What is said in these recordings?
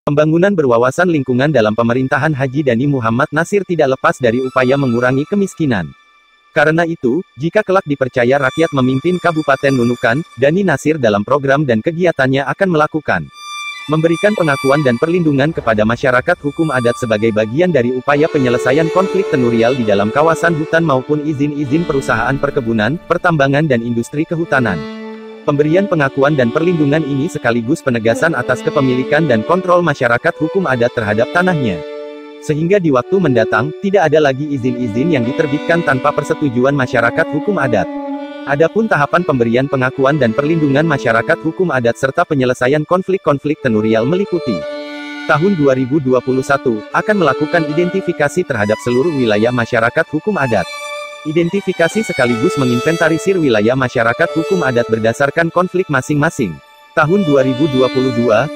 Pembangunan berwawasan lingkungan dalam pemerintahan Haji Dani Muhammad Nasir tidak lepas dari upaya mengurangi kemiskinan. Karena itu, jika kelak dipercaya rakyat memimpin Kabupaten Nunukan, Dani Nasir dalam program dan kegiatannya akan melakukan memberikan pengakuan dan perlindungan kepada masyarakat hukum adat sebagai bagian dari upaya penyelesaian konflik tenurial di dalam kawasan hutan maupun izin-izin perusahaan perkebunan, pertambangan dan industri kehutanan. Pemberian pengakuan dan perlindungan ini sekaligus penegasan atas kepemilikan dan kontrol masyarakat hukum adat terhadap tanahnya. Sehingga di waktu mendatang, tidak ada lagi izin-izin yang diterbitkan tanpa persetujuan masyarakat hukum adat. Adapun tahapan pemberian pengakuan dan perlindungan masyarakat hukum adat serta penyelesaian konflik-konflik tenurial meliputi. Tahun 2021, akan melakukan identifikasi terhadap seluruh wilayah masyarakat hukum adat. Identifikasi sekaligus menginventarisir wilayah masyarakat hukum adat berdasarkan konflik masing-masing. Tahun 2022,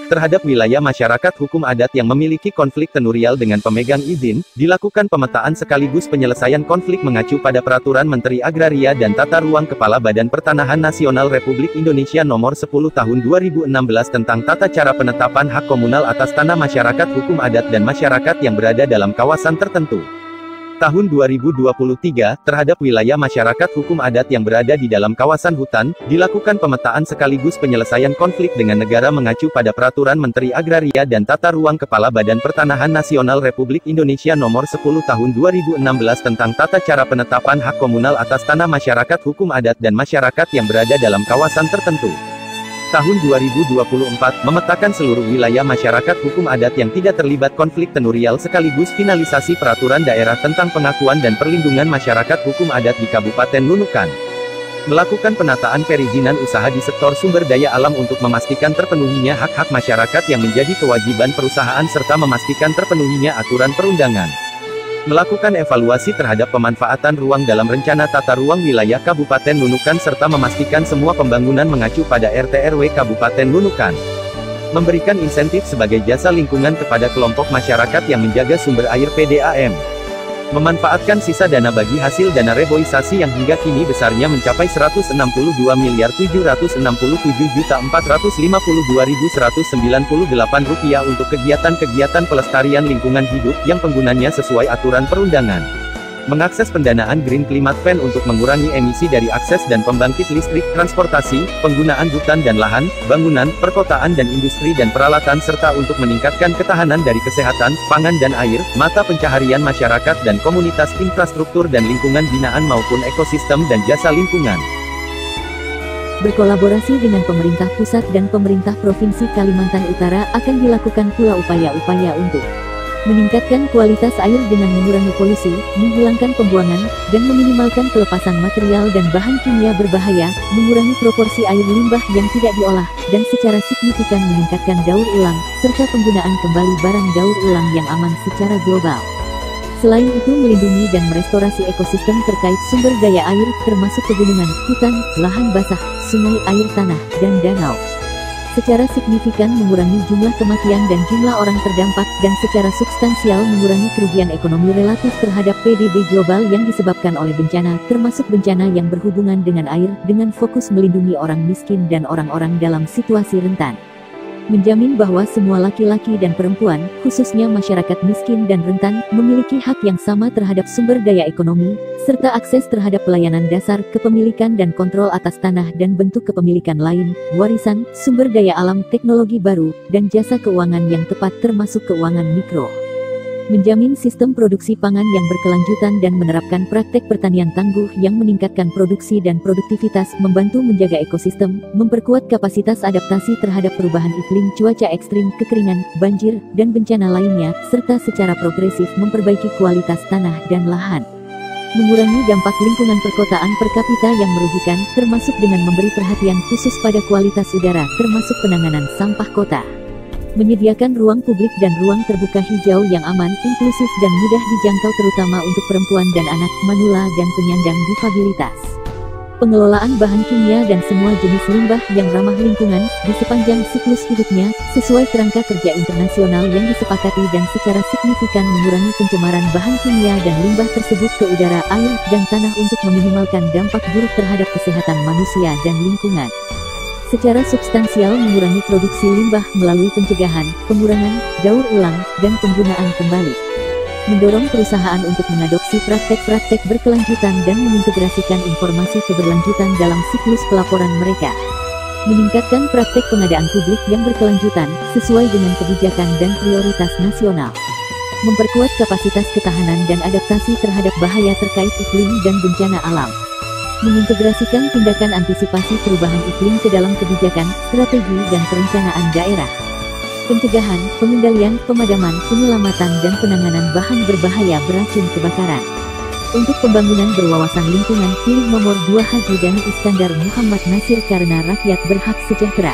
terhadap wilayah masyarakat hukum adat yang memiliki konflik tenurial dengan pemegang izin, dilakukan pemetaan sekaligus penyelesaian konflik mengacu pada Peraturan Menteri Agraria dan Tata Ruang Kepala Badan Pertanahan Nasional Republik Indonesia Nomor 10 Tahun 2016 tentang tata cara penetapan hak komunal atas tanah masyarakat hukum adat dan masyarakat yang berada dalam kawasan tertentu. Tahun 2023, terhadap wilayah masyarakat hukum adat yang berada di dalam kawasan hutan, dilakukan pemetaan sekaligus penyelesaian konflik dengan negara mengacu pada Peraturan Menteri Agraria dan Tata Ruang Kepala Badan Pertanahan Nasional Republik Indonesia Nomor 10 Tahun 2016 tentang tata cara penetapan hak komunal atas tanah masyarakat hukum adat dan masyarakat yang berada dalam kawasan tertentu. Tahun 2024, memetakan seluruh wilayah masyarakat hukum adat yang tidak terlibat konflik tenurial sekaligus finalisasi peraturan daerah tentang pengakuan dan perlindungan masyarakat hukum adat di Kabupaten Nunukan. Melakukan penataan perizinan usaha di sektor sumber daya alam untuk memastikan terpenuhinya hak-hak masyarakat yang menjadi kewajiban perusahaan serta memastikan terpenuhinya aturan perundangan. Melakukan evaluasi terhadap pemanfaatan ruang dalam rencana tata ruang wilayah Kabupaten Nunukan serta memastikan semua pembangunan mengacu pada RT/RW Kabupaten Nunukan. Memberikan insentif sebagai jasa lingkungan kepada kelompok masyarakat yang menjaga sumber air PDAM. Memanfaatkan sisa dana bagi hasil dana reboisasi yang hingga kini besarnya mencapai Rp162.767.452.198 untuk kegiatan-kegiatan pelestarian lingkungan hidup yang penggunanya sesuai aturan perundangan. Mengakses pendanaan Green Climate Fund untuk mengurangi emisi dari akses dan pembangkit listrik, transportasi, penggunaan hutan dan lahan, bangunan, perkotaan dan industri dan peralatan serta untuk meningkatkan ketahanan dari kesehatan, pangan dan air, mata pencaharian masyarakat dan komunitas infrastruktur dan lingkungan binaan maupun ekosistem dan jasa lingkungan. Berkolaborasi dengan pemerintah pusat dan pemerintah Provinsi Kalimantan Utara akan dilakukan pula upaya-upaya untuk meningkatkan kualitas air dengan mengurangi polusi, menghilangkan pembuangan, dan meminimalkan pelepasan material dan bahan kimia berbahaya, mengurangi proporsi air limbah yang tidak diolah, dan secara signifikan meningkatkan daur ulang, serta penggunaan kembali barang daur ulang yang aman secara global. Selain itu melindungi dan merestorasi ekosistem terkait sumber daya air, termasuk pegunungan, hutan, lahan basah, sungai, air tanah, dan danau. Secara signifikan mengurangi jumlah kematian dan jumlah orang terdampak, dan secara substansial mengurangi kerugian ekonomi relatif terhadap PDB global yang disebabkan oleh bencana, termasuk bencana yang berhubungan dengan air, dengan fokus melindungi orang miskin dan orang-orang dalam situasi rentan. Menjamin bahwa semua laki-laki dan perempuan, khususnya masyarakat miskin dan rentan, memiliki hak yang sama terhadap sumber daya ekonomi, serta akses terhadap pelayanan dasar, kepemilikan dan kontrol atas tanah dan bentuk kepemilikan lain, warisan, sumber daya alam, teknologi baru, dan jasa keuangan yang tepat termasuk keuangan mikro. Menjamin sistem produksi pangan yang berkelanjutan dan menerapkan praktek pertanian tangguh yang meningkatkan produksi dan produktivitas, membantu menjaga ekosistem, memperkuat kapasitas adaptasi terhadap perubahan iklim, cuaca ekstrim, kekeringan, banjir, dan bencana lainnya, serta secara progresif memperbaiki kualitas tanah dan lahan. Mengurangi dampak lingkungan perkotaan per kapita yang merugikan, termasuk dengan memberi perhatian khusus pada kualitas udara, termasuk penanganan sampah kota. Menyediakan ruang publik dan ruang terbuka hijau yang aman, inklusif dan mudah dijangkau terutama untuk perempuan dan anak, manula dan penyandang difabilitas. Pengelolaan bahan kimia dan semua jenis limbah yang ramah lingkungan, di sepanjang siklus hidupnya, sesuai kerangka kerja internasional yang disepakati dan secara signifikan mengurangi pencemaran bahan kimia dan limbah tersebut ke udara, air, dan tanah untuk meminimalkan dampak buruk terhadap kesehatan manusia dan lingkungan. secara substansial mengurangi produksi limbah melalui pencegahan, pengurangan, daur ulang, dan penggunaan kembali. Mendorong perusahaan untuk mengadopsi praktek-praktek berkelanjutan dan mengintegrasikan informasi keberlanjutan dalam siklus pelaporan mereka. Meningkatkan praktek pengadaan publik yang berkelanjutan, sesuai dengan kebijakan dan prioritas nasional. Memperkuat kapasitas ketahanan dan adaptasi terhadap bahaya terkait iklim dan bencana alam. Mengintegrasikan tindakan antisipasi perubahan iklim ke dalam kebijakan, strategi dan perencanaan daerah. Pencegahan, pengendalian, pemadaman, penyelamatan dan penanganan bahan berbahaya beracun kebakaran. Untuk pembangunan berwawasan lingkungan, pilih nomor 2 Haji Dani Iskandar Muhammad Nasir karena rakyat berhak sejahtera.